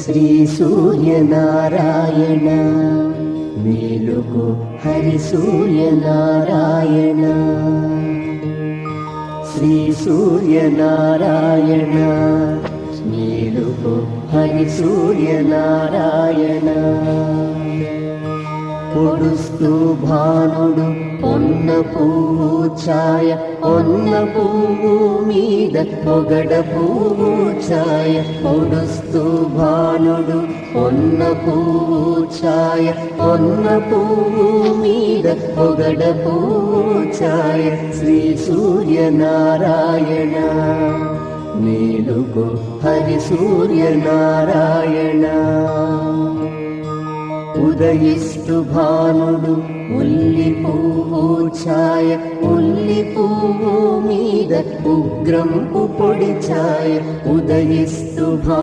శ్రీ సూర్యనారాయణ మేలుకో హరి సూర్యనారాయణ శ్రీ సూర్యనారాయణ మేలుకో హరి సూర్యనారాయణ పొడుస్తూ భానుడు పొన్న పువ్వు ఛాయ పొన్న పువ్వు మీద పొగడ పువ్వు ఛాయ పొడుస్తూ భానుడు పొన్న పువ్వు ఛాయ పొన్న పువ్వు మీద పొగడ పువ్వు ఛాయ శ్రీ సూర్యనారాయణ మేలుకో హరి సూర్యనారాయణ ఉదయిస్తు భానుడు ఉల్లి పువ్వు ఛాయ ఉల్లి పువ్వు మీద ఉగ్రంపు పొడి ఛాయ ఉదయిస్తు